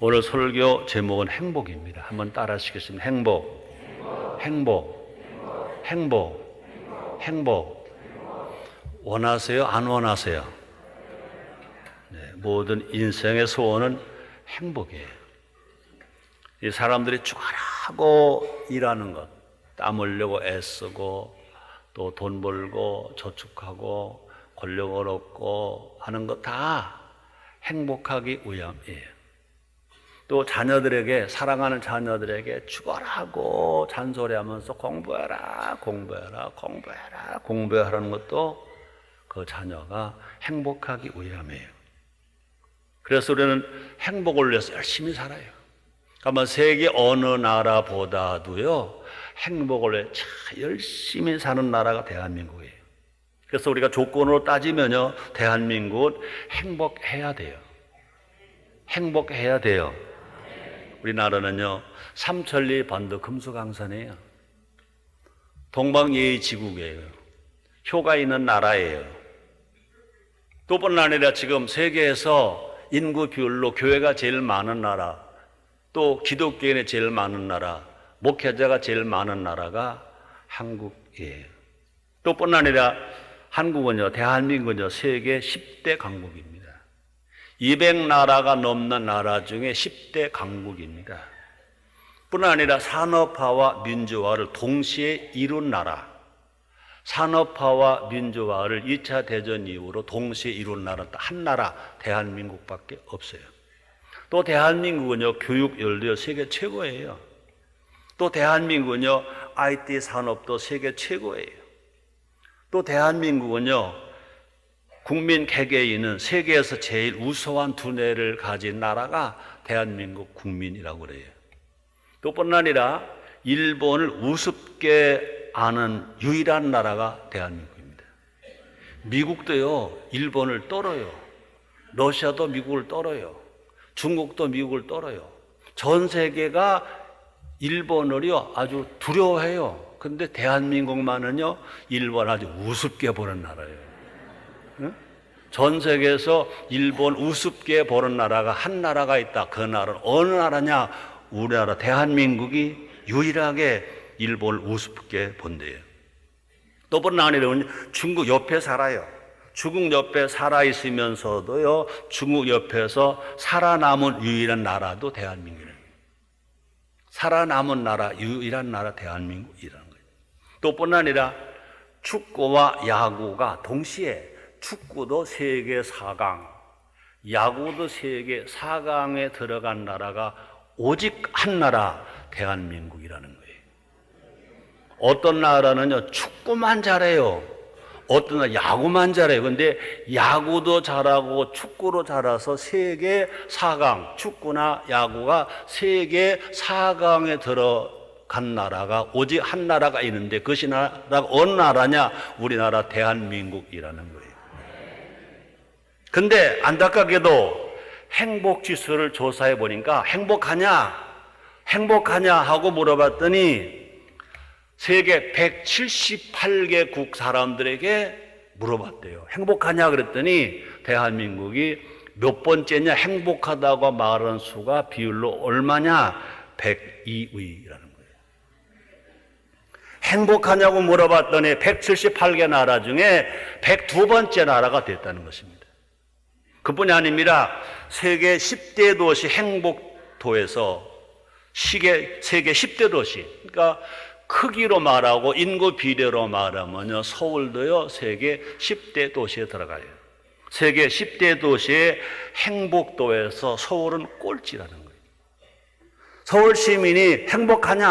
오늘 설교 제목은 행복입니다. 한번 따라 하시겠습니다. 행복, 행복, 행복, 행복. 원하세요? 안 원하세요? 네, 모든 인생의 소원은 행복이에요. 이 사람들이 죽어라고 일하는 것, 땀 흘리고 애쓰고 또 돈 벌고 저축하고 권력을 얻고 하는 것 다 행복하기 위함이에요. 또 자녀들에게, 사랑하는 자녀들에게 죽어라고 잔소리하면서 공부해라, 공부해라, 공부해라, 공부하라는 것도 그 자녀가 행복하기 위함이에요. 그래서 우리는 행복을 위해서 열심히 살아요. 그러면 세계 어느 나라보다도요, 행복을 위해 열심히 사는 나라가 대한민국이에요. 그래서 우리가 조건으로 따지면요, 대한민국은 행복해야 돼요. 행복해야 돼요. 우리나라는요, 삼천리 반도 금수강산이에요. 동방예의지국이에요. 효가 있는 나라예요. 또 뿐 아니라 지금 세계에서 인구 비율로 교회가 제일 많은 나라, 또 기독교인이 제일 많은 나라, 목회자가 제일 많은 나라가 한국이에요. 또 뿐 아니라 한국은요, 대한민국은요, 세계 10대 강국입니다. 200나라가 넘는 나라 중에 10대 강국입니다. 뿐 아니라 산업화와 민주화를 동시에 이룬 나라, 산업화와 민주화를 2차 대전 이후로 동시에 이룬 나라는 한 나라, 대한민국밖에 없어요. 또 대한민국은요, 교육열도 세계 최고예요. 또 대한민국은요, IT 산업도 세계 최고예요. 또 대한민국은요, 국민 개개인은 세계에서 제일 우수한 두뇌를 가진 나라가 대한민국 국민이라고 그래요. 또 뿐 아니라 일본을 우습게 아는 유일한 나라가 대한민국입니다. 미국도요, 일본을 떨어요. 러시아도 미국을 떨어요. 중국도 미국을 떨어요. 전 세계가 일본을요, 아주 두려워해요. 근데 대한민국만은요, 일본 아주 우습게 보는 나라예요. 전 세계에서 일본 우습게 보는 나라가 한 나라가 있다. 그 나라는 어느 나라냐? 우리나라 대한민국이 유일하게 일본을 우습게 본대요. 또 뿐 아니라 중국 옆에 살아요. 중국 옆에 살아있으면서도요, 중국 옆에서 살아남은 유일한 나라도 대한민국이에요. 살아남은 나라, 유일한 나라 대한민국이라는 거예요. 또 뿐 아니라 축구와 야구가 동시에, 축구도 세계 4강, 야구도 세계 4강에 들어간 나라가 오직 한 나라, 대한민국이라는 거예요. 어떤 나라는요, 축구만 잘해요. 어떤 나라 야구만 잘해요. 근데 야구도 잘하고 축구로 잘해서 세계 4강, 축구나 야구가 세계 4강에 들어간 나라가 오직 한 나라가 있는데 그것이 나라가 어느 나라냐? 우리나라 대한민국이라는 거예요. 근데 안타깝게도 행복지수를 조사해 보니까 행복하냐 하고 물어봤더니 세계 178개국 사람들에게 물어봤대요. 행복하냐 그랬더니 대한민국이 몇 번째냐, 행복하다고 말하는 수가 비율로 얼마냐? 102위라는 거예요. 행복하냐고 물어봤더니 178개 나라 중에 102번째 나라가 됐다는 것입니다. 그뿐이 아닙니다. 세계 10대 도시 행복도에서 세계 10대 도시, 그러니까 크기로 말하고 인구 비례로 말하면요, 서울도요, 세계 10대 도시에 들어가요. 세계 10대 도시의 행복도에서 서울은 꼴찌라는 거예요. 서울 시민이 행복하냐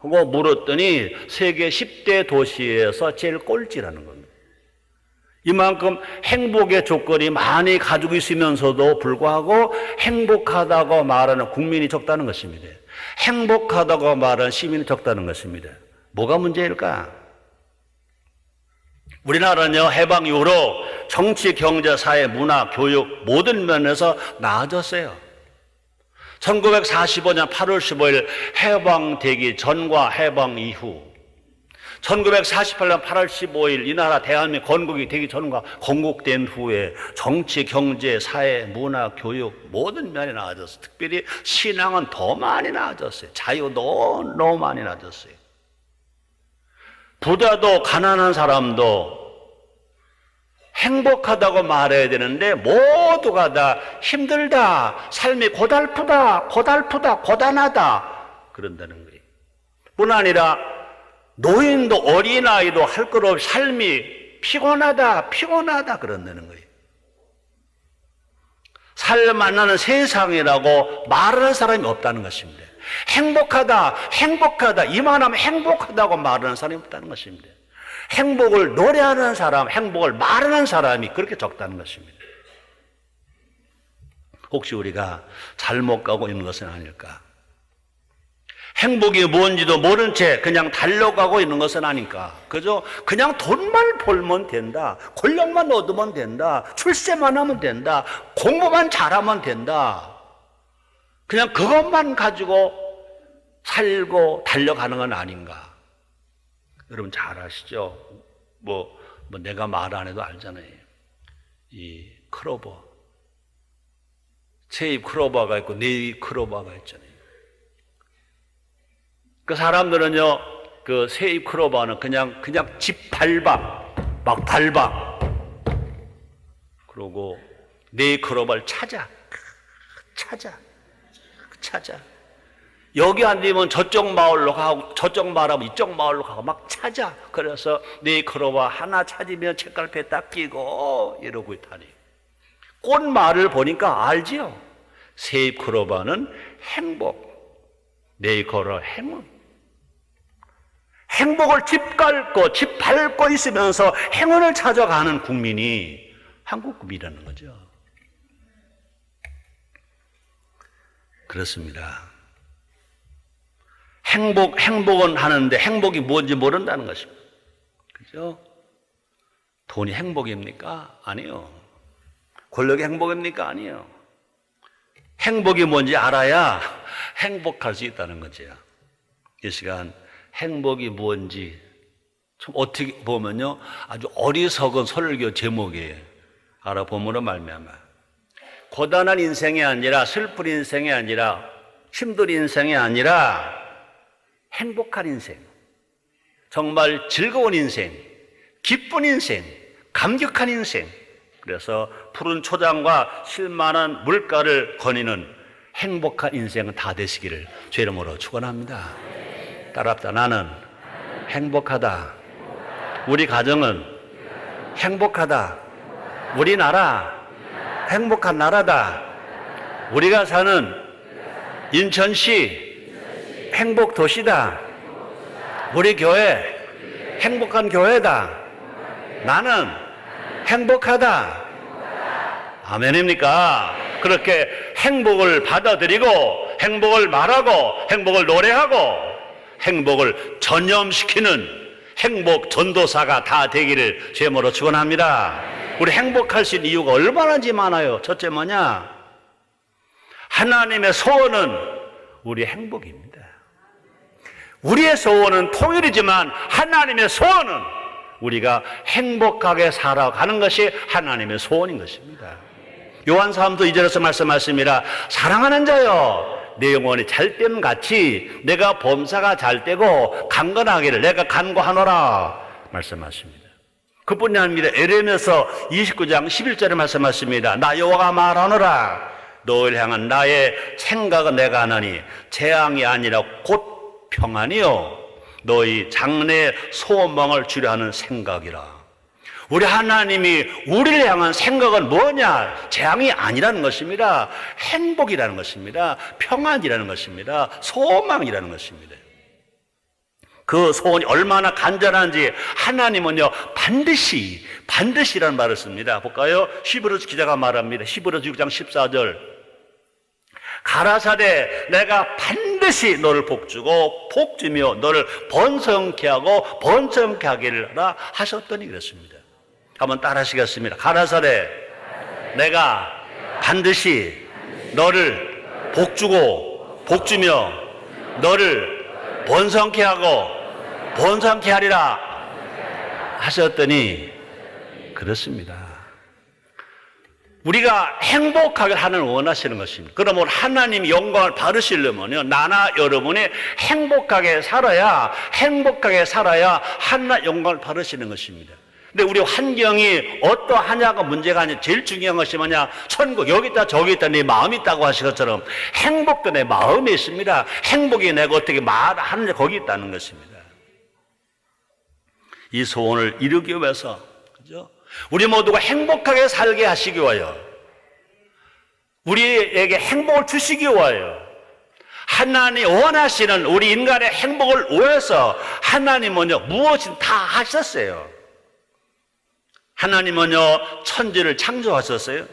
하고 물었더니 세계 10대 도시에서 제일 꼴찌라는 겁니다. 이만큼 행복의 조건이 많이 가지고 있으면서도 불구하고 행복하다고 말하는 국민이 적다는 것입니다. 행복하다고 말하는 시민이 적다는 것입니다. 뭐가 문제일까? 우리나라는요, 해방 이후로 정치, 경제, 사회, 문화, 교육 모든 면에서 나아졌어요. 1945년 8월 15일 해방되기 전과 해방 이후, 1948년 8월 15일 이 나라 대한민국 건국이 되기 전과 건국된 후에 정치, 경제, 사회, 문화, 교육 모든 면이 나아졌어요. 특별히 신앙은 더 많이 나아졌어요. 자유도 너무 많이 나아졌어요. 부자도 가난한 사람도 행복하다고 말해야 되는데 모두가 다 힘들다, 삶이 고달프다, 고단하다 그런다는 거예요. 뿐 아니라 노인도 어린아이도 할 것 없이 삶이 피곤하다 그런다는 거예요. 삶을 만나는 세상이라고 말하는 사람이 없다는 것입니다. 행복하다 이만하면 행복하다고 말하는 사람이 없다는 것입니다. 행복을 노래하는 사람, 행복을 말하는 사람이 그렇게 적다는 것입니다. 혹시 우리가 잘못 가고 있는 것은 아닐까? 행복이 뭔지도 모른 채 그냥 달려가고 있는 것은 아닐까? 그냥 돈만 벌면 된다, 권력만 얻으면 된다, 출세만 하면 된다, 공부만 잘하면 된다, 그냥 그것만 가지고 살고 달려가는 건 아닌가? 여러분 잘 아시죠? 내가 말 안 해도 알잖아요. 이 크로버, 제 입 크로버가 있고 내 입 크로버가 있잖아요. 그 사람들은요, 그 새 입 크로버는 그냥 집 막 밟아. 그러고 내 크로버를 찾아. 여기 안 되면 저쪽 마을로 가고, 저쪽 마을하면 이쪽 마을로 가고 막 찾아. 그래서 네 크로버 하나 찾으면 책갈피에 딱 끼고 이러고 있다니. 꽃말을 보니까 알지요. 새 크로버는 행복, 네 크로버 행복을 집 밟고 있으면서 행운을 찾아가는 국민이 한국 국민이라는 거죠. 그렇습니다. 행복은 하는데 행복이 뭔지 모른다는 것입니다. 그죠? 돈이 행복입니까? 아니요. 권력이 행복입니까? 아니요. 행복이 뭔지 알아야 행복할 수 있다는 거죠. 이 시간 행복이 뭔지 좀 어떻게 보면요, 아주 어리석은 설교 제목이에요. 알아보므로 말미암아 고단한 인생이 아니라, 슬픈 인생이 아니라, 힘든 인생이 아니라 행복한 인생, 정말 즐거운 인생, 기쁜 인생, 감격한 인생, 그래서 푸른 초장과 쉴만한 물가를 거니는 행복한 인생은 다 되시기를 주 이름으로 축원합니다. 따라합시다. 나는 행복하다. 우리 가정은 행복하다. 우리나라 행복한 나라다. 우리가 사는 인천시 행복 도시다. 우리 교회 행복한 교회다. 나는 행복하다. 아멘입니까? 그렇게 행복을 받아들이고, 행복을 말하고, 행복을 노래하고, 행복을 전염시키는 행복 전도사가 다 되기를 제모로 축원합니다. 우리 행복할 수 있는 이유가 얼마나지 많아요. 첫째 뭐냐? 하나님의 소원은 우리의 행복입니다. 우리의 소원은 통일이지만 하나님의 소원은 우리가 행복하게 살아가는 것이 하나님의 소원인 것입니다. 요한사도서 2절에서 말씀하십니다. 사랑하는 자여, 내 영혼이 잘됨 같이 내가 범사가 잘되고 강건하기를 내가 간구하노라 말씀하십니다. 그뿐이 아닙니다. 에레미야서 29장 11절에 말씀하십니다. 나 여호와가 말하노라, 너를 향한 나의 생각은 내가 아나니 재앙이 아니라 곧 평안이요 너희 장래의 소망을 주려 하는 생각이라. 우리 하나님이 우리를 향한 생각은 뭐냐? 재앙이 아니라는 것입니다. 행복이라는 것입니다. 평안이라는 것입니다. 소망이라는 것입니다. 그 소원이 얼마나 간절한지 하나님은요 반드시라는 말을 씁니다. 볼까요? 히브리서 기자가 말합니다. 히브리서 6장 14절 가라사대 내가 반드시 너를 복주고 복주며 너를 번성케 하고 번성케 하기를 하라 하셨더니 그랬습니다. 한번 따라 하시겠습니다. 가라사대 내가 반드시 너를 복주고 복주며 너를 번성케 하고 번성케 하리라 하셨더니 그렇습니다. 우리가 행복하게 하나님을 원하시는 것입니다. 그러면 하나님 영광을 받으시려면요, 나나 여러분이 행복하게 살아야 하나님 영광을 받으시는 것입니다. 근데 우리 환경이 어떠하냐가 문제가 아니라 제일 중요한 것이 뭐냐? 천국 여기 있다 저기 있다 내 마음이 있다고 하신 것처럼 행복도 내 마음에 있습니다. 행복이 내가 어떻게 말하느냐 거기 있다는 것입니다. 이 소원을 이루기 위해서, 그죠? 우리 모두가 행복하게 살게 하시기 위하여, 우리에게 행복을 주시기 위하여, 하나님이 원하시는 우리 인간의 행복을 위해서 하나님은요 무엇이든 다 하셨어요. 하나님은요 천지를 창조하셨어요.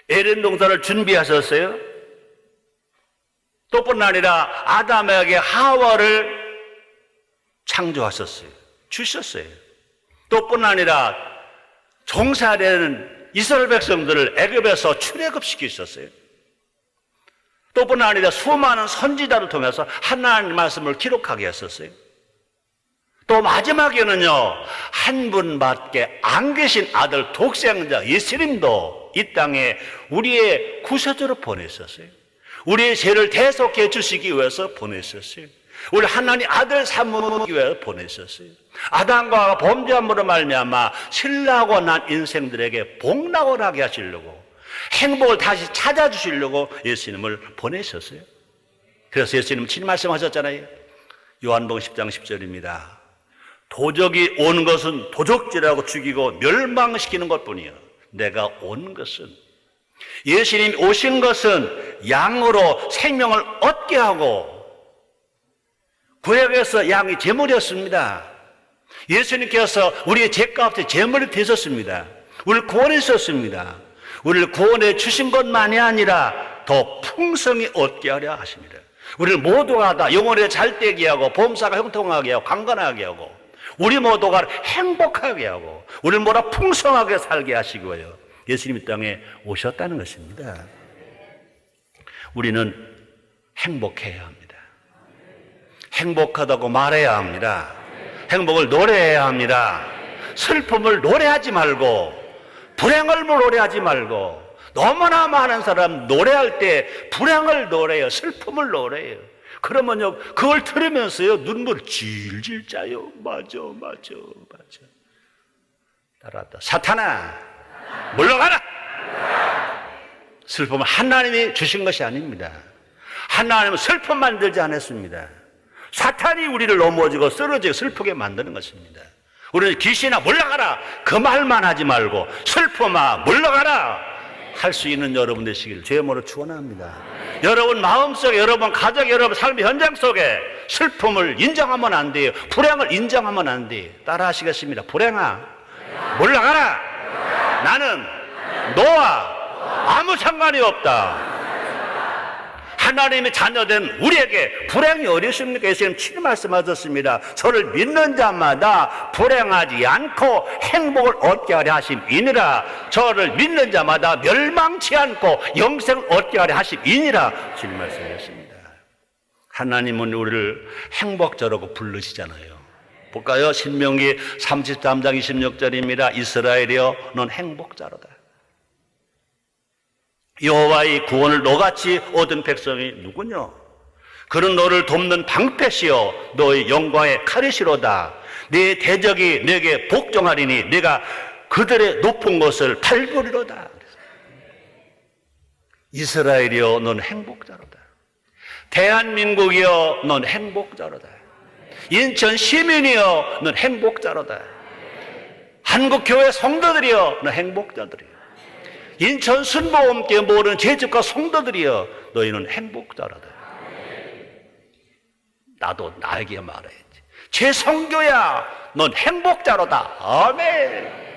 에덴 동산을 준비하셨어요. 또뿐 아니라 아담에게 하와를 창조하셨어요. 주셨어요. 또뿐 아니라 종살이되는 이스라엘 백성들을 애굽에서 출애굽시키셨어요. 또뿐 아니라 수많은 선지자를 통해서 하나님의 말씀을 기록하게 했었어요. 또 마지막에는요 한 분밖에 안 계신 아들 독생자 예수님도 이 땅에 우리의 구세주로 보내셨어요. 우리의 죄를 대속해 주시기 위해서 보내셨어요. 우리 하나님 아들 삼기 위해서 보내셨어요. 아담과 범죄함으로 말미암아 신라고 난 인생들에게 복락을 하게 하시려고, 행복을 다시 찾아주시려고 예수님을 보내셨어요. 그래서 예수님은 친히 말씀하셨잖아요. 요한복음 10장 10절입니다. 도적이 온 것은 도적질하고 죽이고 멸망시키는 것뿐이요, 내가 온 것은, 예수님이 오신 것은 양으로 생명을 얻게 하고, 구약에서 양이 제물이었습니다. 예수님께서 우리의 죄값 없이 제물이 되셨습니다. 우리를 구원해 주셨습니다. 우리를 구원해 주신 것만이 아니라 더 풍성히 얻게 하려 하십니다. 우리를 모두가 다 영혼에 잘되게 하고, 범사가 형통하게 하고, 강건하게 하고, 우리 모두가 행복하게 하고, 우리를 모두 풍성하게 살게 하시고요, 예수님이 땅에 오셨다는 것입니다. 우리는 행복해야 합니다. 행복하다고 말해야 합니다. 행복을 노래해야 합니다. 슬픔을 노래하지 말고, 불행을 노래하지 말고, 너무나 많은 사람 노래할 때 불행을 노래해요. 슬픔을 노래해요. 그러면요 그걸 들으면서요 눈물 질질 짜요. 맞아. 따라왔다. 사탄아 물러가라. 슬픔은 하나님이 주신 것이 아닙니다. 하나님은 슬픔 만들지 않았습니다. 사탄이 우리를 넘어지고 쓰러지고 슬프게 만드는 것입니다. 우리는 귀신아 물러가라 그 말만 하지 말고 슬픔아 물러가라 할 수 있는 여러분 되시길 주의 이름으로 축원합니다. 여러분 마음속에, 여러분 가족, 여러분 삶의 현장 속에 슬픔을 인정하면 안 돼요. 불행을 인정하면 안 돼요. 따라 하시겠습니다. 불행아 물러가라. 나는 너와 아무 상관이 없다. 하나님의 자녀된 우리에게 불행이 어디 있습니까? 예수님 친히 말씀하셨습니다. 저를 믿는 자마다 불행하지 않고 행복을 얻게 하려 하심이니라. 저를 믿는 자마다 멸망치 않고 영생을 얻게 하려 하심이니라. 친히 말씀하셨습니다. 하나님은 우리를 행복자라고 부르시잖아요. 볼까요? 신명기 33장 26절입니다. 이스라엘이여 넌 행복자로다. 여호와의 구원을 너같이 얻은 백성이 누구냐? 그는 너를 돕는 방패시여 너의 영광의 칼이시로다. 네 대적이 내게 복종하리니 내가 그들의 높은 것을 밟으리로다. 이스라엘이여 넌 행복자로다. 대한민국이여 넌 행복자로다. 인천 시민이여 넌 행복자로다. 한국교회 성도들이여 넌 행복자들이여. 인천 순복음교회 모든 제주과 성도들이여 너희는 행복자로다. 나도 나에게 말해야지. 제 성교야 넌 행복자로다. 아멘.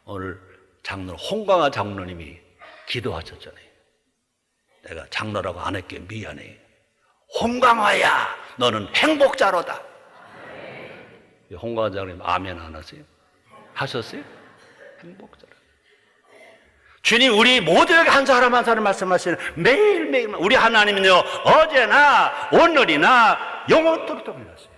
오늘 장로 홍광아 장로님이 기도하셨잖아요. 내가 장로라고 안 할게 미안해. 홍광아야 너는 행복자로다. 홍광아 장로님 아멘 안 하세요? 하셨어요? 행복자로. 주님 우리 모두에게 한 사람 한 사람 말씀하시는 매일매일 우리 하나님은요 어제나 오늘이나 영원토록 동일하세요.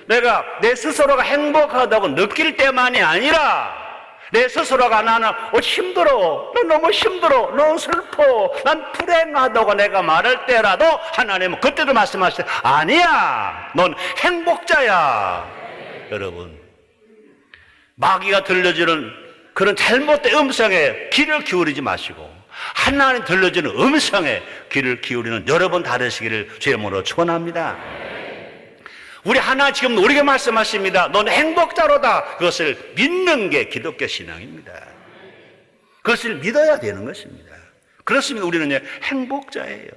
내가 내 스스로가 행복하다고 느낄 때만이 아니라 내 스스로가 나는 힘들어, 난 너무 힘들어, 너무 슬퍼, 난 불행하다고 내가 말할 때라도 하나님은 그때도 말씀하시죠. 아니야, 넌 행복자야. 여러분, 마귀가 들려주는 그런 잘못된 음성에 귀를 기울이지 마시고 하나님 들려주는 음성에 귀를 기울이는 여러분 되시기를 주의 이름으로 축원합니다. 우리 하나 지금 우리에게 말씀하십니다. 넌 행복자로다. 그것을 믿는 게 기독교 신앙입니다. 그것을 믿어야 되는 것입니다. 그렇습니다. 우리는 행복자예요.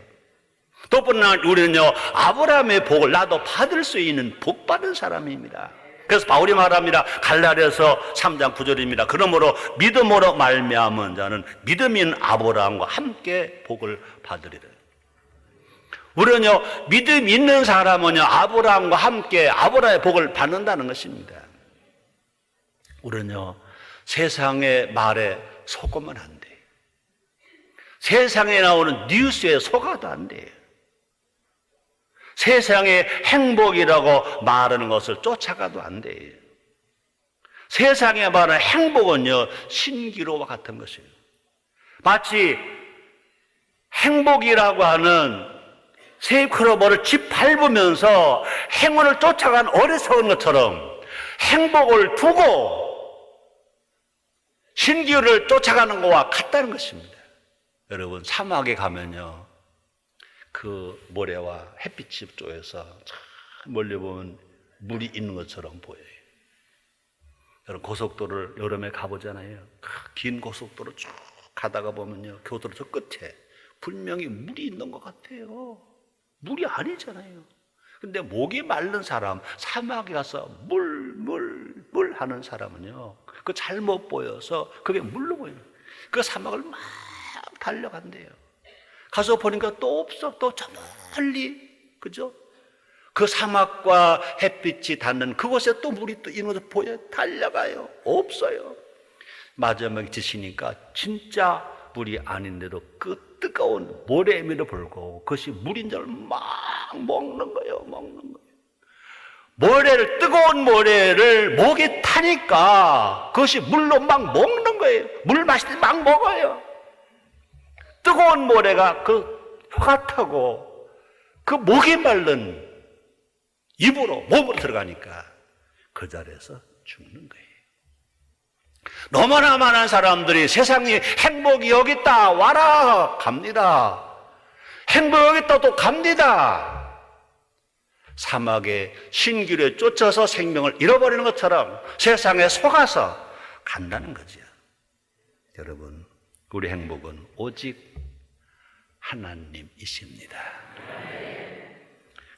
또 우리는요 아브라함의 복을 나도 받을 수 있는 복 받은 사람입니다. 그래서 바울이 말합니다. 갈라디아서 3장 9절입니다. 그러므로 믿음으로 말미암은 자는 믿음이 있는 아브라함과 함께 복을 받으리라. 우리는요 믿음 있는 사람은요 아브라함과 함께 아브라함의 복을 받는다는 것입니다. 우리는요 세상의 말에 속으면 안 돼요. 세상에 나오는 뉴스에 속아도 안 돼요. 세상의 행복이라고 말하는 것을 쫓아가도 안 돼요. 세상에 말하는 행복은요 신기루와 같은 것이에요. 마치 행복이라고 하는 세이클로버를 짓밟으면서 행운을 쫓아간 어리석은 것처럼 행복을 두고 신기루를 쫓아가는 것과 같다는 것입니다. 여러분 사막에 가면요 그 모래와 햇빛이 쪽에서 멀리 보면 물이 있는 것처럼 보여요. 여러분 고속도로를 여름에 가보잖아요. 긴 고속도로 쭉 가다가 보면요 교도로 저 끝에 분명히 물이 있는 것 같아요. 물이 아니잖아요. 근데 목이 마른 사람, 사막에 가서 물 하는 사람은요 그 잘못 보여서 그게 물로 보여요. 그 사막을 막 달려간대요. 가서 보니까 또 없어. 또 저 멀리, 그죠? 그 사막과 햇빛이 닿는 그곳에 또 물이 또 있는 것을 보여 달려가요. 없어요. 마지막에 지시니까 진짜 물이 아닌데도 그 뜨거운 모래임에도 불구하고 그것이 물인 줄 막 먹는 거예요. 뜨거운 모래를 목에 타니까 그것이 물로 막 먹는 거예요. 물 마실 때 막 먹어요. 뜨거운 모래가 그 혀가 타고 그 목이 마른 입으로 몸으로 들어가니까 그 자리에서 죽는 거예요. 너무나 많은 사람들이 세상에 행복이 여기 있다 와라 갑니다. 행복이 여기 있다 또 갑니다. 사막에 신기루에 쫓아서 생명을 잃어버리는 것처럼 세상에 속아서 간다는 거죠. 여러분 우리 행복은 오직 하나님이십니다.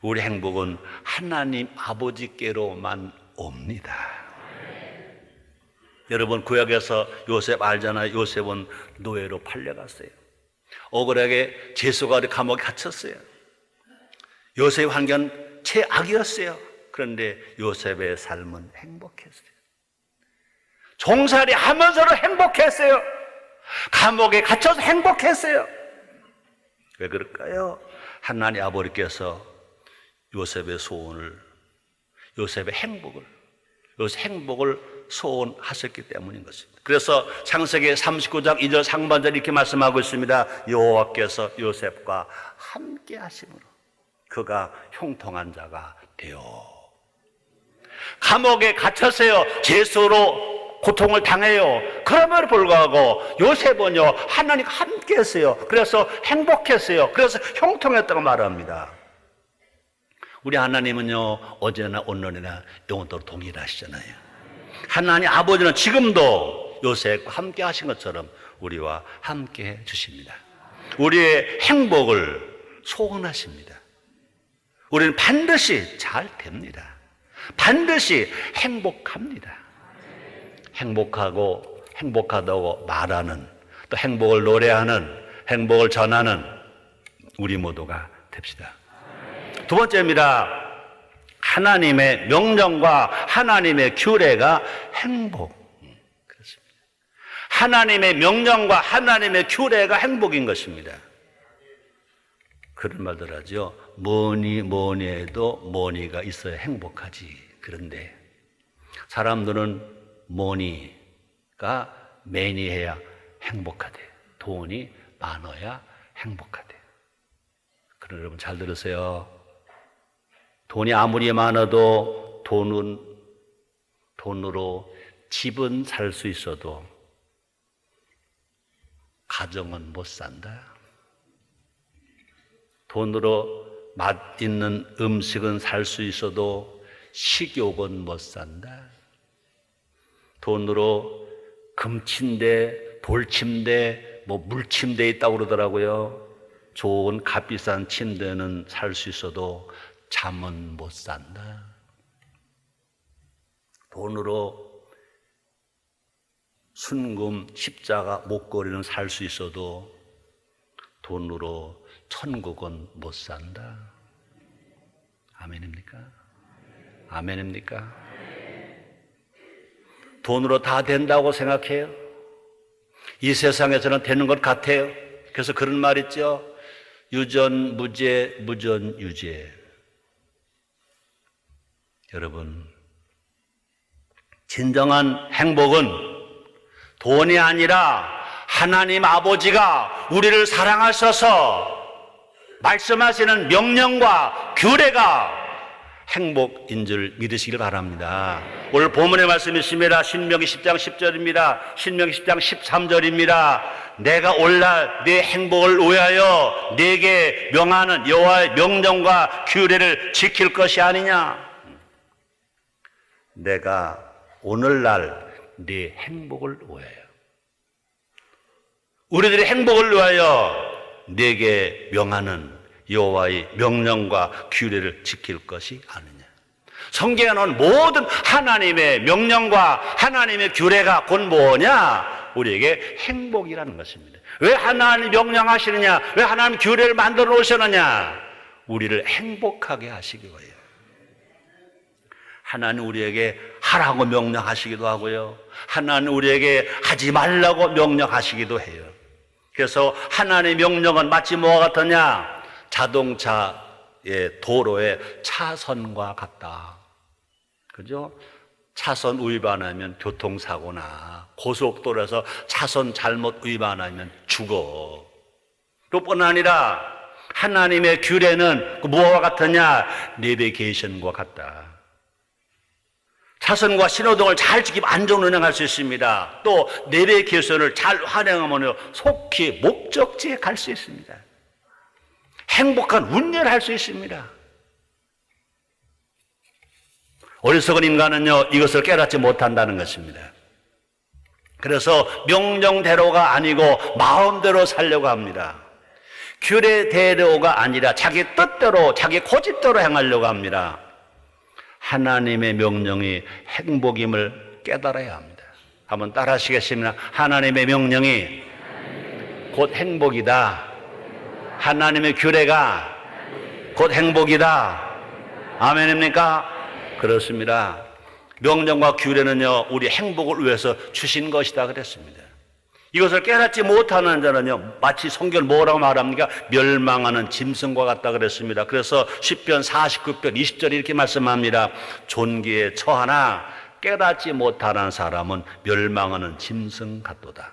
우리 행복은 하나님 아버지께로만 옵니다. 여러분 구약에서 요셉 알잖아요. 요셉은 노예로 팔려갔어요. 억울하게 제수가 감옥에 갇혔어요. 요셉의 환경은 최악이었어요. 그런데 요셉의 삶은 행복했어요. 종살이 하면서도 행복했어요. 감옥에 갇혀서 행복했어요. 왜 그럴까요? 하나님 아버지께서 요셉의 소원을, 요셉의 행복을 소원하셨기 때문인 것입니다. 그래서 창세기 39장 2절 상반절 이렇게 말씀하고 있습니다. 여호와께서 요셉과 함께 하심으로 그가 형통한 자가 되어. 감옥에 갇혔어요. 제수로 고통을 당해요. 그럼에도 불구하고 요셉은요 하나님과 함께 했어요. 그래서 행복했어요. 그래서 형통했다고 말합니다. 우리 하나님은요 어제나 오늘이나 영원토록 동일하시잖아요. 하나님 아버지는 지금도 요셉과 함께 하신 것처럼 우리와 함께 해 주십니다. 우리의 행복을 소원하십니다. 우리는 반드시 잘 됩니다. 반드시 행복합니다. 행복하다고 말하는, 또 행복을 노래하는, 행복을 전하는 우리 모두가 됩시다. 두 번째입니다. 하나님의 명령과 하나님의 규례가 행복. 그렇습니다. 하나님의 명령과 하나님의 규례가 행복인 것입니다. 그런 말들 하죠. 뭐니 뭐니 해도 뭐니가 있어야 행복하지. 그런데 사람들은 뭐니가 매니해야 행복하대. 돈이 많아야 행복하대. 그럼 여러분 잘 들으세요. 돈이 아무리 많아도 돈으로 집은 살 수 있어도 가정은 못 산다. 돈으로 맛있는 음식은 살 수 있어도 식욕은 못 산다. 돈으로 금침대, 돌침대, 물침대 있다고 그러더라고요. 좋은 값비싼 침대는 살 수 있어도 잠은 못 산다. 돈으로 순금, 십자가, 목걸이는 살 수 있어도 돈으로 천국은 못 산다. 아멘입니까? 아멘입니까? 돈으로 다 된다고 생각해요? 이 세상에서는 되는 것 같아요. 그래서 그런 말 있죠. 유전, 무죄, 무전, 유죄. 여러분, 진정한 행복은 돈이 아니라 하나님 아버지가 우리를 사랑하셔서 말씀하시는 명령과 규례가 행복인 줄 믿으시길 바랍니다. 오늘 본문의 말씀이 있습니다. 신명기 10장 10절입니다. 신명기 10장 13절입니다. 내가 오늘날 내 행복을 위하여 내게 명하는 여호와의 명령과 규례를 지킬 것이 아니냐. 내가 오늘날 네 행복을 위하여, 우리들의 행복을 위하여 내게 명하는 여호와의 명령과 규례를 지킬 것이 아니냐. 성경에 나온 모든 하나님의 명령과 하나님의 규례가 곧 뭐냐? 우리에게 행복이라는 것입니다. 왜 하나님 명령하시느냐? 왜 하나님 규례를 만들어 놓으셨느냐? 우리를 행복하게 하시기 위하여. 하나님 우리에게 하라고 명령하시기도 하고요, 하나님 우리에게 하지 말라고 명령하시기도 해요. 그래서 하나님의 명령은 마치 뭐와 같으냐? 자동차의 도로의 차선과 같다. 그죠? 차선 위반하면 교통사고나, 고속도로에서 차선 잘못 위반하면 죽어. 그뿐 아니라 하나님의 규례는 무엇과 같으냐? 내비게이션과 같다. 차선과 신호등을 잘 지키면 안전 운행할 수 있습니다. 또 내비게이션을 잘 활용하면 속히 목적지에 갈 수 있습니다. 행복한 운전을 할 수 있습니다. 어리석은 인간은요, 이것을 깨닫지 못한다는 것입니다. 그래서 명령대로가 아니고 마음대로 살려고 합니다. 규례대로가 아니라 자기 뜻대로, 자기 고집대로 행하려고 합니다. 하나님의 명령이 행복임을 깨달아야 합니다. 한번 따라 하시겠습니다. 하나님의 명령이 곧 행복이다. 하나님의 규례가 곧 행복이다. 아멘입니까? 그렇습니다. 명령과 규례는요, 우리 행복을 위해서 주신 것이다 그랬습니다. 이것을 깨닫지 못하는 자는요, 마치 성경을 뭐라고 말합니까? 멸망하는 짐승과 같다 그랬습니다. 그래서 시편 49편 20절 이렇게 말씀합니다. 존귀에 처하나 깨닫지 못하는 사람은 멸망하는 짐승 같도다.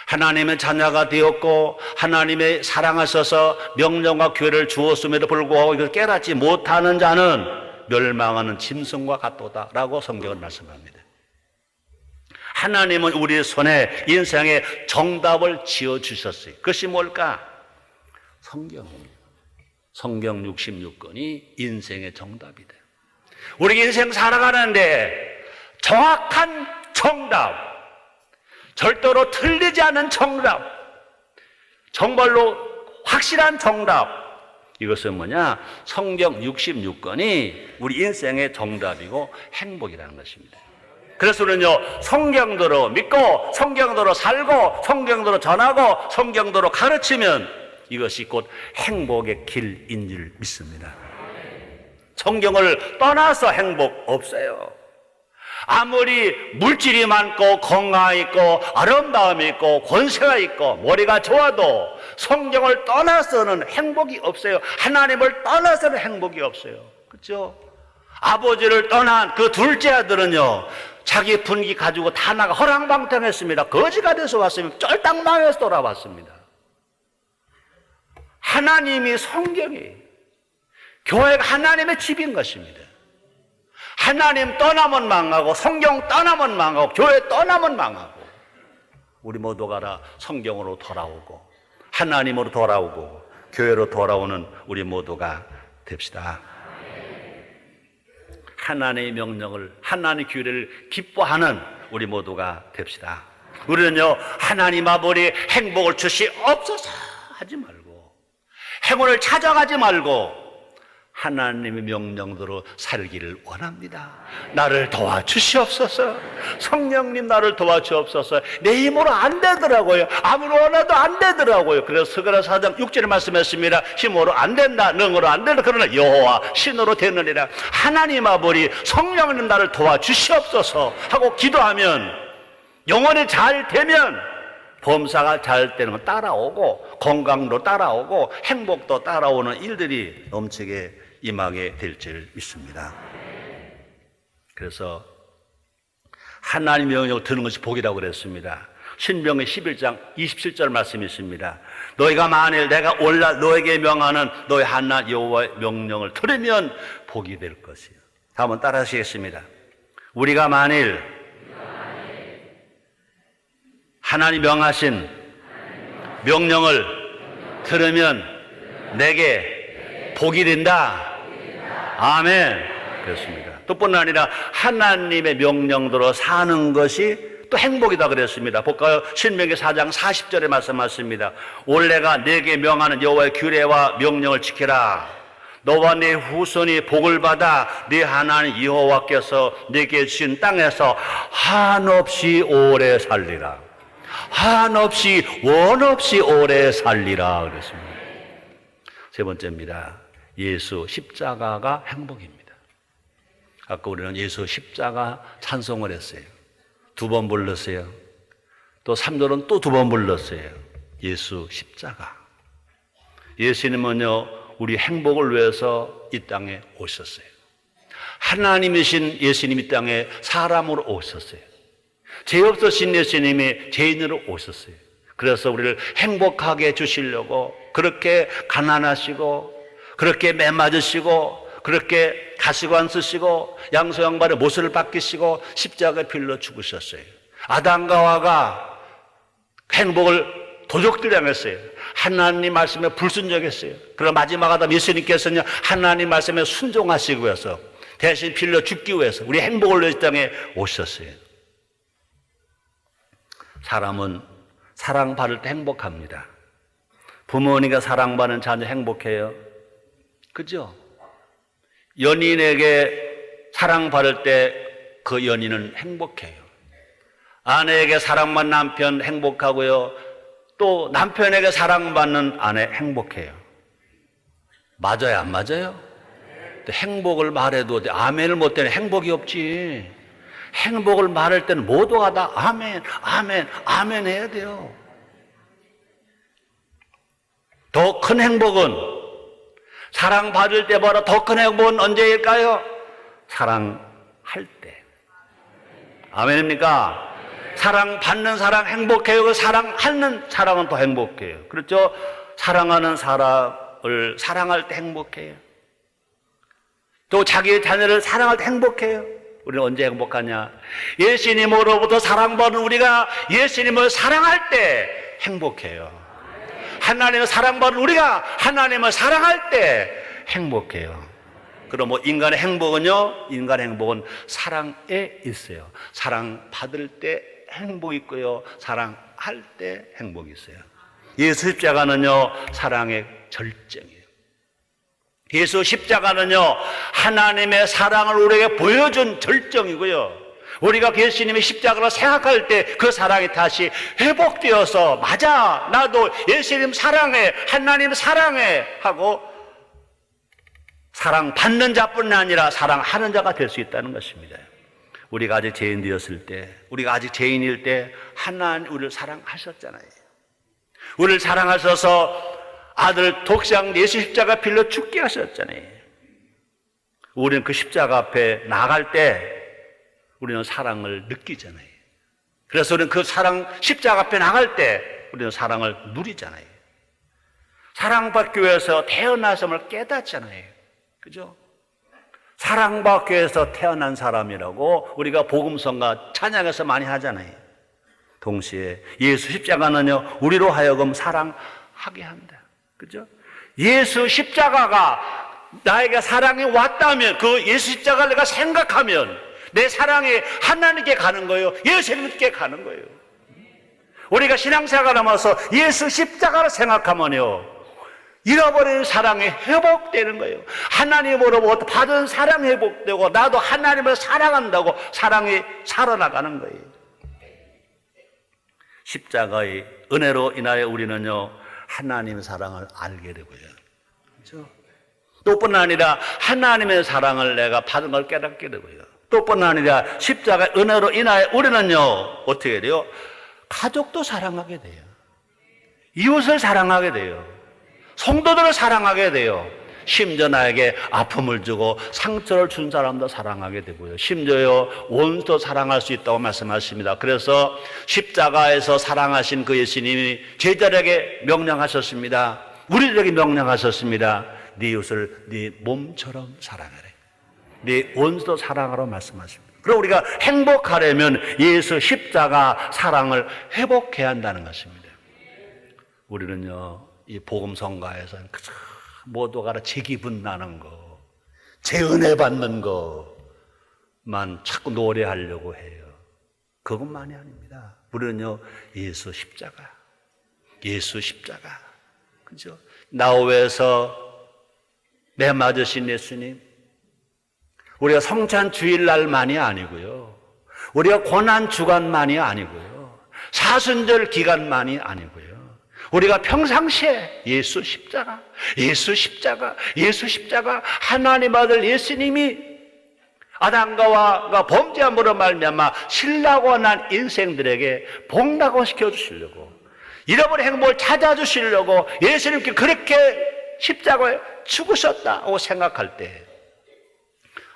하나님의 자녀가 되었고 하나님의 사랑하셔서 명령과 규례를 주었음에도 불구하고 이걸 깨닫지 못하는 자는 멸망하는 짐승과 같도다 라고 성경은 말씀합니다. 하나님은 우리 손에 인생의 정답을 지어주셨어요. 그것이 뭘까? 성경입니다. 성경 66권이 인생의 정답이다. 우리 인생 살아가는데 정확한 정답, 절대로 틀리지 않은 정답, 정말로 확실한 정답, 이것은 뭐냐? 성경 66권이 우리 인생의 정답이고 행복이라는 것입니다. 그래서 우리는요, 성경대로 믿고 성경대로 살고 성경대로 전하고 성경대로 가르치면 이것이 곧 행복의 길인 줄 믿습니다. 성경을 떠나서 행복 없어요. 아무리 물질이 많고 건강이 있고 아름다움이 있고 권세가 있고 머리가 좋아도 성경을 떠나서는 행복이 없어요. 하나님을 떠나서는 행복이 없어요. 그렇죠? 아버지를 떠난 그 둘째 아들은요, 자기 분기 가지고 다 나가 허랑방탕했습니다. 거지가 돼서 왔으면 쫄딱 망해서 돌아왔습니다. 하나님이 성경이에요. 교회가 하나님의 집인 것입니다. 하나님 떠나면 망하고 성경 떠나면 망하고 교회 떠나면 망하고, 우리 모두가 다 성경으로 돌아오고 하나님으로 돌아오고 교회로 돌아오는 우리 모두가 됩시다. 하나님의 명령을, 하나님의 규례를 기뻐하는 우리 모두가 됩시다. 우리는요, 하나님 아버지 행복을 주시옵소서 하지 말고, 행운을 찾아가지 말고 하나님의 명령대로 살기를 원합니다. 나를 도와주시옵소서. 성령님 나를 도와주옵소서. 내 힘으로 안 되더라고요. 아무리 원해도 안 되더라고요. 그래서 스가랴서 4장 6절에 말씀했습니다. 힘으로 안 된다, 능으로 안 된다. 그러나 여호와 신으로 되느니라. 하나님 아버지 성령님 나를 도와주시옵소서 하고 기도하면, 영혼이 잘 되면 범사가 잘 되는 건 따라오고, 건강도 따라오고, 행복도 따라오는 일들이 넘치게 임하게 될 줄 믿습니다. 그래서 하나님 명령을 듣는 것이 복이라고 그랬습니다. 신명기 11장 27절 말씀이 있습니다. 너희가 만일 내가 오늘날 너에게 명하는 너희 하나님 여호와의 명령을 들으면 복이 될 것이요. 한번 따라 하시겠습니다. 우리가 만일 하나님 명하신 명령을 들으면 내게 복이 된다. 아멘. 그렇습니다. 또뿐 아니라 하나님의 명령대로 사는 것이 또 행복이다 그랬습니다. 볼까요? 신명기 4장 40절에 말씀하십니다. 오늘 내가 내게 명하는 여호와의 규례와 명령을 지키라. 너와 네 후손이 복을 받아 네 하나님 여호와께서 네게 주신 땅에서 한없이 오래 살리라. 한없이 원없이 오래 살리라 그랬습니다. 세 번째입니다. 예수 십자가가 행복입니다. 아까 우리는 예수 십자가 찬송을 했어요. 2번 불렀어요. 또 3절은 또 2번 불렀어요. 예수 십자가. 예수님은요, 우리 행복을 위해서 이 땅에 오셨어요. 하나님이신 예수님이 이 땅에 사람으로 오셨어요. 죄 없으신 예수님이 죄인으로 오셨어요. 그래서 우리를 행복하게 해주시려고 그렇게 가난하시고, 그렇게 매맞으시고, 그렇게 가시관 쓰시고, 양소양발의 못을 벗기시고 십자가에 빌려 죽으셨어요. 아담과 하와가 행복을 도적들이 당했어요. 하나님 말씀에 불순종했어요. 그럼 마지막 아담 예수님께서는 하나님 말씀에 순종하시기 위해서, 대신 빌려 죽기 위해서 우리 행복을 위해서 땅에 오셨어요. 사람은 사랑받을 때 행복합니다. 부모님과 사랑받는 자녀 행복해요. 그죠? 연인에게 사랑받을 때 그 연인은 행복해요. 아내에게 사랑받는 남편 행복하고요. 또 남편에게 사랑받는 아내 행복해요. 맞아요, 안 맞아요? 행복을 말해도 아멘을 못 되는 행복이 없지. 행복을 말할 때는 모두가 다 아멘, 아멘, 아멘 해야 돼요. 더 큰 행복은, 사랑받을 때보다 더 큰 행복은 언제일까요? 사랑할 때. 아멘입니까? 사랑받는 사랑 행복해요. 사랑하는 사랑은 더 행복해요. 그렇죠? 사랑하는 사람을 사랑할 때 행복해요. 또 자기의 자녀를 사랑할 때 행복해요. 우리는 언제 행복하냐? 예수님으로부터 사랑받는 우리가 예수님을 사랑할 때 행복해요. 하나님을 사랑받는 우리가 하나님을 사랑할 때 행복해요. 그럼 인간의 행복은요? 인간의 행복은 사랑에 있어요. 사랑받을 때 행복이 있고요. 사랑할 때 행복이 있어요. 예수 십자가는요, 사랑의 절정이에요. 예수 십자가는요, 하나님의 사랑을 우리에게 보여준 절정이고요. 우리가 예수님의 십자가를 생각할 때 그 사랑이 다시 회복되어서, 맞아, 나도 예수님 사랑해, 하나님 사랑해 하고 사랑받는 자뿐 아니라 사랑하는 자가 될 수 있다는 것입니다. 우리가 아직 죄인되었을 때, 우리가 아직 죄인일 때 하나님 우리를 사랑하셨잖아요. 우리를 사랑하셔서 아들 독생 예수 십자가 빌려 죽게 하셨잖아요. 우리는 그 십자가 앞에 나갈 때 우리는 사랑을 느끼잖아요. 그래서 우리는 그 사랑, 십자가 앞에 나갈 때 우리는 사랑을 누리잖아요. 사랑받기 위해서 태어났음을 깨닫잖아요. 그죠? 사랑받기 위해서 태어난 사람이라고 우리가 복음성과 찬양에서 많이 하잖아요. 동시에 예수 십자가는요, 우리로 하여금 사랑하게 한다. 그죠? 예수 십자가가 나에게 사랑이 왔다면 그 예수 십자가를 내가 생각하면 내 사랑이 하나님께 가는 거예요. 예수님께 가는 거예요. 우리가 신앙생활을 하면서 예수 십자가를 생각하면요, 잃어버린 사랑이 회복되는 거예요. 하나님으로부터 받은 사랑이 회복되고 나도 하나님을 사랑한다고 사랑이 살아나가는 거예요. 십자가의 은혜로 인하여 우리는요, 하나님의 사랑을 알게 되고요. 그렇죠? 또뿐 아니라 하나님의 사랑을 내가 받은 걸 깨닫게 되고요. 또뿐 아니라 십자가의 은혜로 인하여 우리는요, 어떻게 돼요? 가족도 사랑하게 돼요. 이웃을 사랑하게 돼요. 성도들을 사랑하게 돼요. 심지어 나에게 아픔을 주고 상처를 준 사람도 사랑하게 되고요. 심지어요, 원수도 사랑할 수 있다고 말씀하십니다. 그래서 십자가에서 사랑하신 그 예수님이 제자들에게 명령하셨습니다. 우리들에게 명령하셨습니다. 네 이웃을 네 몸처럼 사랑하래. 네 원수도 사랑하라고 말씀하십니다. 그럼 우리가 행복하려면 예수 십자가 사랑을 회복해야 한다는 것입니다. 우리는요, 이 복음성가에서 모두가 제 기분 나는 거, 제 은혜 받는 거만 자꾸 노래하려고 해요. 그것만이 아닙니다. 우리는요, 예수 십자가, 예수 십자가, 그죠? 나우에서 매 맞으신 예수님, 우리가 성찬 주일날만이 아니고요, 우리가 고난 주간만이 아니고요, 사순절 기간만이 아니고요, 우리가 평상시에 예수 십자가, 예수 십자가, 예수 십자가, 하나님 아들 예수님이 아담과 하와가 범죄함으로 말미암아 신라고 난 인생들에게 복락을 시켜주시려고, 잃어버린 행복을 찾아주시려고 예수님께 그렇게 십자가에 죽으셨다고 생각할 때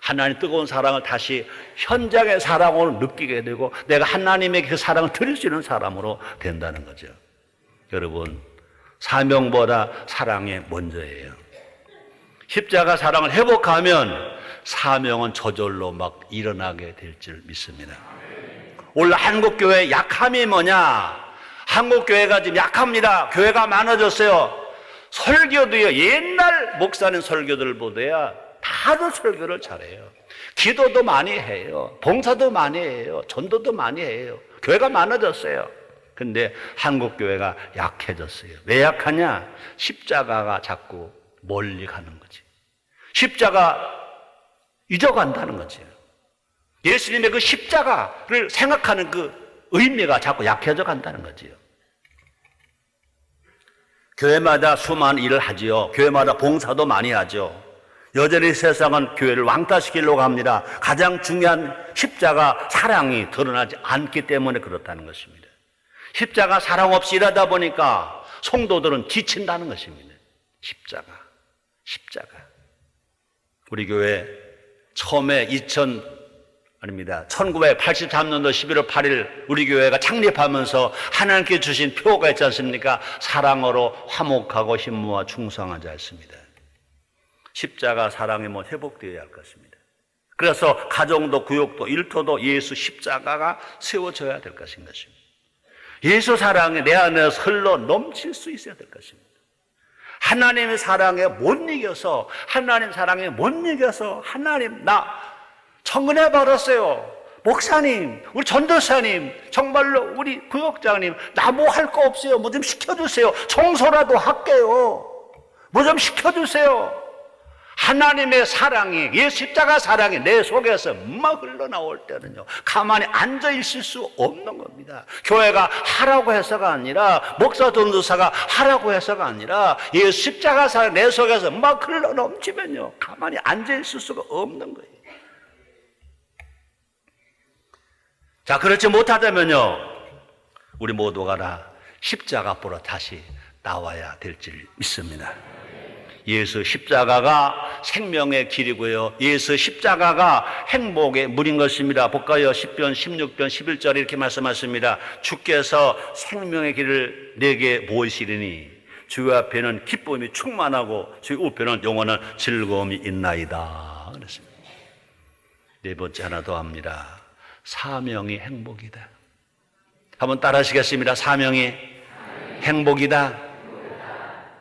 하나님 뜨거운 사랑을 다시 현장의 사랑으로 느끼게 되고 내가 하나님에게 그 사랑을 드릴 수 있는 사람으로 된다는 거죠. 여러분, 사명보다 사랑이 먼저예요. 십자가 사랑을 회복하면 사명은 저절로 막 일어나게 될 줄 믿습니다. 오늘 한국교회 약함이 뭐냐? 한국교회가 지금 약합니다. 교회가 많아졌어요. 설교도요, 옛날 목사님 설교들보다야 다들 설교를 잘해요. 기도도 많이 해요. 봉사도 많이 해요. 전도도 많이 해요. 교회가 많아졌어요. 근데 한국교회가 약해졌어요. 왜 약하냐? 십자가가 자꾸 멀리 가는 거지. 십자가 잊어간다는 거지. 예수님의 그 십자가를 생각하는 그 의미가 자꾸 약해져 간다는 거지요. 교회마다 수많은 일을 하지요. 교회마다 봉사도 많이 하죠. 여전히 세상은 교회를 왕따시키려고 합니다. 가장 중요한 십자가 사랑이 드러나지 않기 때문에 그렇다는 것입니다. 십자가 사랑 없이 일하다 보니까 성도들은 지친다는 것입니다. 십자가. 우리 교회 처음에 1983년도 11월 8일 우리 교회가 창립하면서 하나님께 주신 표가 있지 않습니까? 사랑으로 화목하고 힘모아 충성하자 했습니다. 십자가 사랑이 회복되어야 할 것입니다. 그래서 가정도 구역도 일터도 예수 십자가가 세워져야 될 것입니다. 예수 사랑이 내 안에서 흘러 넘칠 수 있어야 될 것입니다. 하나님의 사랑에 못 이겨서 하나님 나 청근해 받았어요. 목사님, 우리 전도사님, 정말로 우리 구역장님, 나 뭐 할 거 없어요. 뭐 좀 시켜주세요. 청소라도 할게요. 뭐 좀 시켜주세요. 하나님의 사랑이, 예수 십자가 사랑이 내 속에서 막 흘러나올 때는요, 가만히 앉아 있을 수 없는 겁니다. 교회가 하라고 해서가 아니라, 목사 전도사가 하라고 해서가 아니라, 예수 십자가 사랑이 내 속에서 막 흘러넘치면요, 가만히 앉아 있을 수가 없는 거예요. 자, 그렇지 못하다면요, 우리 모두가 다 십자가 앞으로 다시 나와야 될 줄 믿습니다. 예수 십자가가 생명의 길이고요, 예수 십자가가 행복의 물인 것입니다. 볼까요? 10편 16편 11절에 이렇게 말씀하십니다. 주께서 생명의 길을 내게 보이시리니 주 앞에는 기쁨이 충만하고 주 우편은 영원한 즐거움이 있나이다. 그렇습니다. 네 번째 하나 더 합니다. 사명이 행복이다. 한번 따라 하시겠습니다. 사명이 행복이다.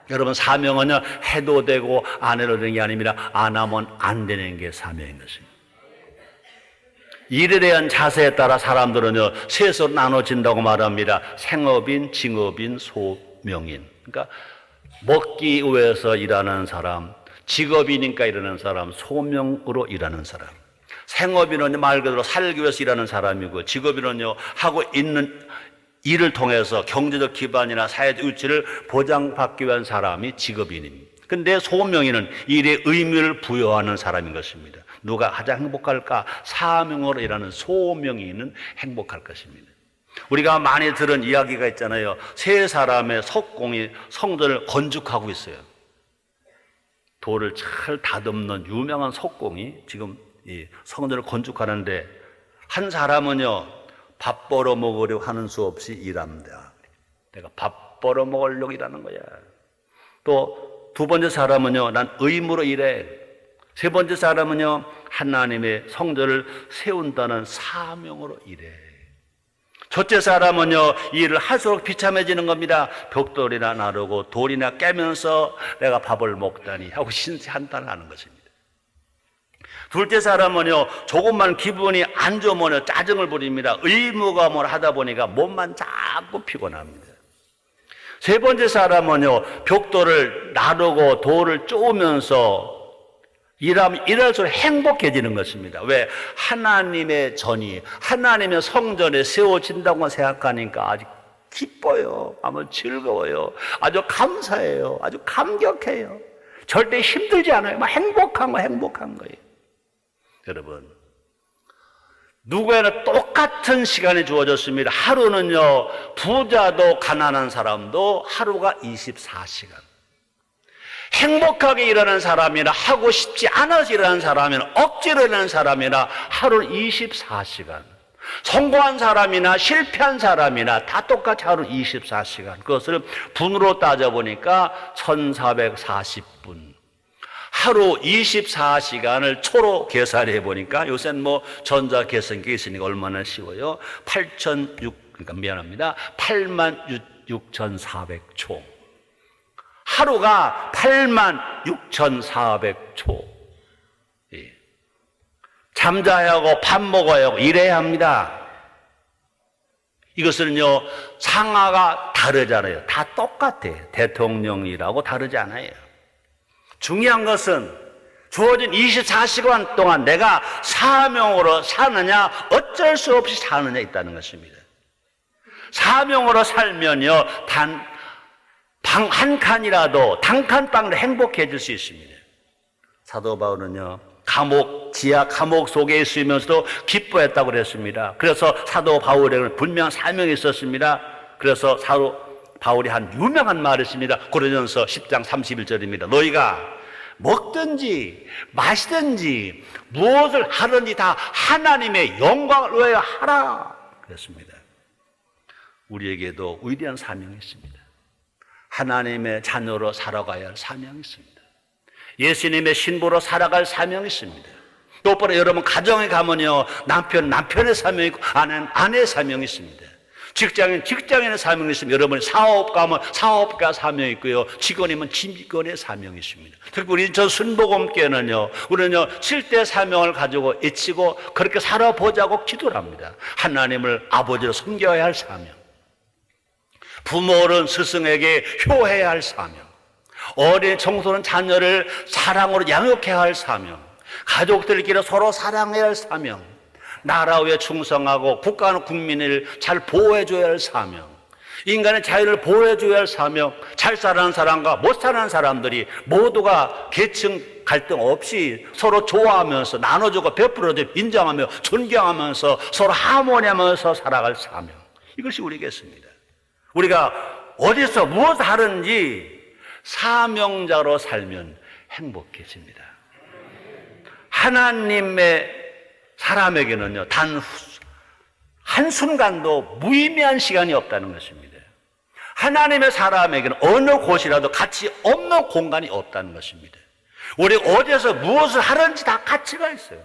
여러분, 사명은요, 해도 되고 안 해도 되는 게 아닙니다. 안 하면 안 되는 게 사명인 것입니다. 일에 대한 자세에 따라 사람들은요, 셋으로 나눠진다고 말합니다. 생업인, 징업인, 소명인. 그러니까 먹기 위해서 일하는 사람, 직업이니까 일하는 사람, 소명으로 일하는 사람. 생업인은 말 그대로 살기 위해서 일하는 사람이고, 직업인은요, 하고 있는 일을 통해서 경제적 기반이나 사회적 위치를 보장받기 위한 사람이 직업인입니다. 근데 소명인은 일에 의미를 부여하는 사람인 것입니다. 누가 가장 행복할까? 사명으로 일하는 소명인은 행복할 것입니다. 우리가 많이 들은 이야기가 있잖아요. 세 사람의 석공이 성전을 건축하고 있어요. 돌을 잘 다듬는 유명한 석공이 지금 이 성전을 건축하는데, 한 사람은요, 밥 벌어 먹으려고 하는 수 없이 일합니다. 내가 밥 벌어 먹으려고 일하는 거야. 또 두 번째 사람은요, 난 의무로 일해. 세 번째 사람은요, 하나님의 성전을 세운다는 사명으로 일해. 첫째 사람은요, 일을 할수록 비참해지는 겁니다. 벽돌이나 나르고 돌이나 깨면서 내가 밥을 먹다니 하고 신세한탄을 하는 것입니다. 둘째 사람은요, 조금만 기분이 안 좋으면 짜증을 부립니다. 의무가 뭘 하다 보니까 몸만 자꾸 피곤합니다. 세 번째 사람은요, 벽돌을 나르고 돌을 쪼으면서 일하면 일할수록 행복해지는 것입니다. 왜? 하나님의 전이, 하나님의 성전에 세워진다고 생각하니까 아주 기뻐요. 아주 즐거워요. 아주 감사해요. 아주 감격해요. 절대 힘들지 않아요. 막 행복한 거예요. 여러분, 누구에나 똑같은 시간이 주어졌습니다. 하루는요, 부자도 가난한 사람도 하루가 24시간. 행복하게 일하는 사람이나 하고 싶지 않아서 일하는 사람이나 억지로 일하는 사람이나 하루는 24시간. 성공한 사람이나 실패한 사람이나 다 똑같이 하루 24시간. 그것을 분으로 따져보니까 1440분. 하루 24시간을 초로 계산해 보니까, 요새는 뭐 전자계산기 있으니까 얼마나 쉬워요. 86,400초. 하루가 86,400초. 예. 잠자야 하고 밥 먹어야 하고 일해야 합니다. 이것은요, 상하가 다르잖아요. 다 똑같아요. 대통령이라고 다르지 않아요. 중요한 것은 주어진 24시간 동안 내가 사명으로 사느냐, 어쩔 수 없이 사느냐 있다는 것입니다. 사명으로 살면요, 방 한 칸이라도, 단칸방으로 행복해질 수 있습니다. 사도 바울은요, 지하 감옥 속에 있으면서도 기뻐했다고 그랬습니다. 그래서 사도 바울에게는 분명한 사명이 있었습니다. 그래서 사도 바울이 한 유명한 말이 있습니다. 고린도전서 10장 31절입니다. 너희가 먹든지 마시든지 무엇을 하든지 다 하나님의 영광을 위하여 하라 그랬습니다. 우리에게도 위대한 사명이 있습니다. 하나님의 자녀로 살아가야 할 사명이 있습니다. 예수님의 신부로 살아갈 사명이 있습니다. 똑바로 여러분 가정에 가면요, 남편의 사명이 있고 아내는 아내의 사명이 있습니다. 직장인의 사명이 있으면, 여러분이 사업가 하면 사업가 사명이 있고요, 직원이면 직원의 사명이 있습니다. 특히 우리 저 순복음교회는요, 우리는요 7대 사명을 가지고 애치고 그렇게 살아보자고 기도를 합니다. 하나님을 아버지로 섬겨야 할 사명, 부모는 스승에게 효해야 할 사명, 어린 청소년 자녀를 사랑으로 양육해야 할 사명, 가족들끼리 서로 사랑해야 할 사명, 나라 위에 충성하고 국가는 국민을 잘 보호해줘야 할 사명, 인간의 자유를 보호해줘야 할 사명, 잘 살아가는 사람과 못 살아가는 사람들이 모두가 계층 갈등 없이 서로 좋아하면서 나눠주고 베풀어주고 인정하며 존경하면서 서로 하모니하면서 살아갈 사명, 이것이 우리겠습니다. 우리가 어디서 무엇을 하든지 사명자로 살면 행복해집니다. 하나님의 사람에게는요, 단 한순간도 무의미한 시간이 없다는 것입니다. 하나님의 사람에게는 어느 곳이라도 가치 없는 공간이 없다는 것입니다. 우리 어디에서 무엇을 하든지 다 가치가 있어요.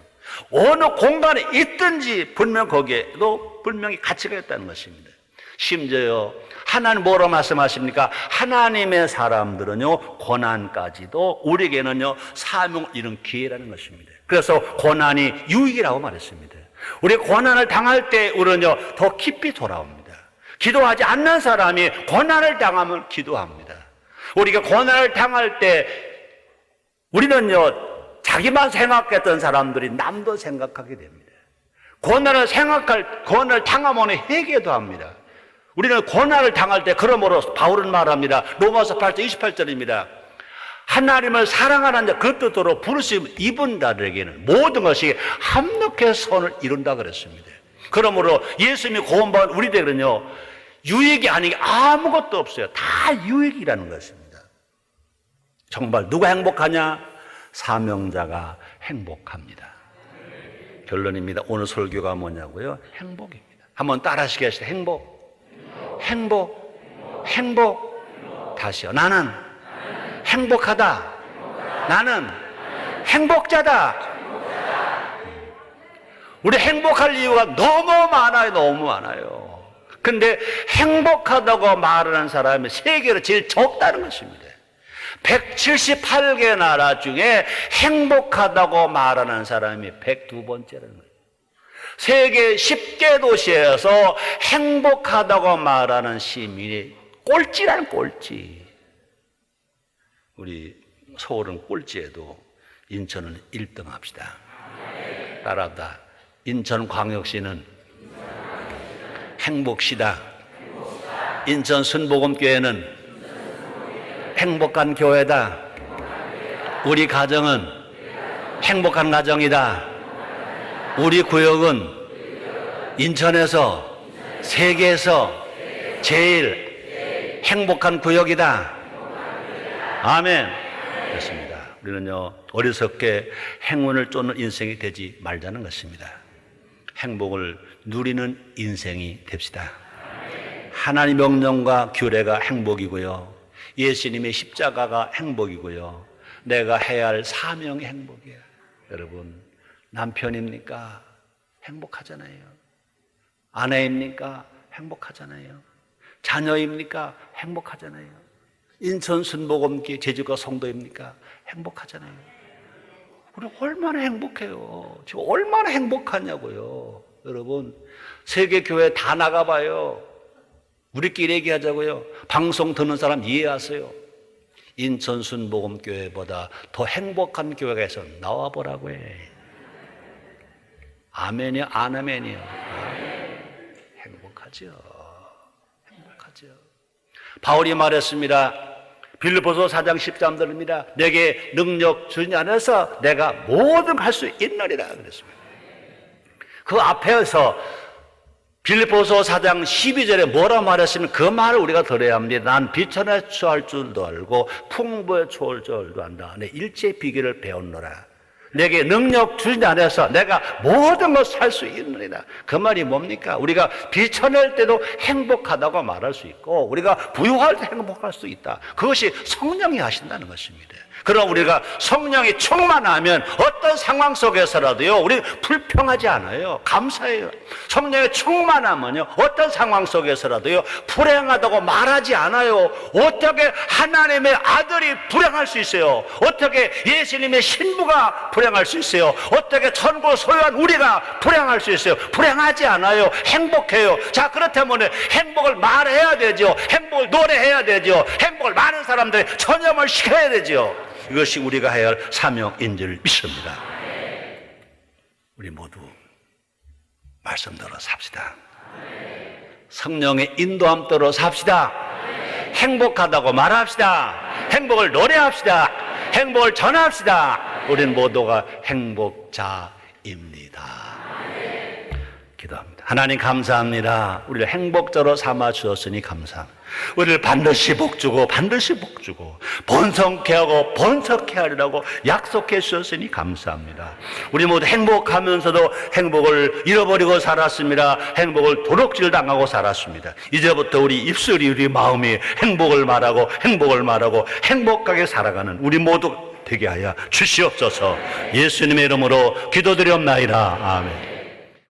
어느 공간에 있든지 분명 거기에도 분명히 가치가 있다는 것입니다. 심지어 하나님 뭐라고 말씀하십니까? 하나님의 사람들은요, 고난까지도 우리에게는요, 사명을 이룬 기회라는 것입니다. 그래서 고난이 유익이라고 말했습니다. 우리 고난을 당할 때 우리는요, 더 깊이 돌아옵니다. 기도하지 않는 사람이 고난을 당하면 기도합니다. 우리가 고난을 당할 때 우리는요, 자기만 생각했던 사람들이 남도 생각하게 됩니다. 고난을 당하면 회개도 합니다. 우리는 고난을 당할 때, 그러므로 바울은 말합니다. 로마서 8장 28절입니다. 하나님을 사랑하는 자, 그 뜻으로 부르심 입은 자들에게는 모든 것이 합력해 선을 이룬다 그랬습니다. 그러므로 예수님이 구원받은 우리들은요, 유익이 아닌 게 아무것도 없어요. 다 유익이라는 것입니다. 정말 누가 행복하냐? 사명자가 행복합니다. 결론입니다. 오늘 설교가 뭐냐고요? 행복입니다. 한번 따라 하시겠어요? 행복. 다시요. 나는 행복하다. 나는 행복자다. 우리 행복할 이유가 너무 많아요. 근데 행복하다고 말하는 사람이 세계로 제일 적다는 것입니다. 178개 나라 중에 행복하다고 말하는 사람이 102번째라는 거예요. 세계 10개 도시에서 행복하다고 말하는 시민이 꼴찌라는 꼴찌. 우리 서울은 꼴찌에도 인천은 1등 합시다. 따라합니다. 인천광역시는 행복시다. 인천 순복음교회는 행복한 교회다. 우리 가정은 행복한 가정이다. 우리 구역은 인천에서 세계에서 제일 행복한 구역이다. 아멘. 그렇습니다. 우리는요, 어리석게 행운을 쫓는 인생이 되지 말자는 것입니다. 행복을 누리는 인생이 됩시다. 하나님의 명령과 규례가 행복이고요, 예수님의 십자가가 행복이고요, 내가 해야 할 사명이 행복이에요. 여러분, 남편입니까? 행복하잖아요. 아내입니까? 행복하잖아요. 자녀입니까? 행복하잖아요. 인천 순복음교회 제주가 성도입니까? 행복하잖아요. 우리 얼마나 행복해요. 지금 얼마나 행복하냐고요. 여러분, 세계 교회 다 나가봐요. 우리끼리 얘기하자고요. 방송 듣는 사람 이해하세요. 인천 순복음교회보다 더 행복한 교회가 있어 나와보라고 해. 아멘이요? 안 아멘이요? 행복하죠. 바울이 말했습니다. 빌립보서 4장 10절입니다. 내게 능력 주니 안에서 내가 모든 할 수 있느니라 그랬습니다. 그 앞에서 빌립보서 4장 12절에 뭐라 말했으면 그 말을 우리가 들어야 합니다. 난 비천에 처할 줄도 알고 풍부에 처할 줄도 안다. 내 일체 비결을 배웠노라. 내게 능력 주신 안에서 내가 모든 것을 할 수 있느니라. 그 말이 뭡니까? 우리가 비천할 때도 행복하다고 말할 수 있고, 우리가 부유할 때 행복할 수 있다. 그것이 성령이 하신다는 것입니다. 그럼 우리가 성령이 충만하면 어떤 상황 속에서라도요, 우리는 불평하지 않아요. 감사해요. 성령이 충만하면요, 어떤 상황 속에서라도요, 불행하다고 말하지 않아요. 어떻게 하나님의 아들이 불행할 수 있어요? 어떻게 예수님의 신부가 불행할 수 있어요? 어떻게 천국 소유한 우리가 불행할 수 있어요? 불행하지 않아요. 행복해요. 자, 그렇다면 행복을 말해야 되죠. 행복을 노래해야 되죠. 행복을 많은 사람들이 전염을 시켜야 되죠. 이것이 우리가 해야 할 사명인 줄 믿습니다. 우리 모두 말씀대로 삽시다. 성령의 인도함대로 삽시다. 행복하다고 말합시다. 행복을 노래합시다. 행복을 전합시다. 우리는 모두가 행복자입니다. 기도합니다. 하나님 감사합니다. 우리를 행복자로 삼아 주었으니 감사합니다. 우리를 반드시 복주고 반드시 복주고 번성케 하고 번성케 하리라고 약속해 주셨으니 감사합니다. 우리 모두 행복하면서도 행복을 잃어버리고 살았습니다. 행복을 도둑질 당하고 살았습니다. 이제부터 우리 입술이 우리 마음이 행복을 말하고 행복을 말하고 행복하게 살아가는 우리 모두 되게 하여 주시옵소서. 예수님의 이름으로 기도드리옵나이다. 아멘.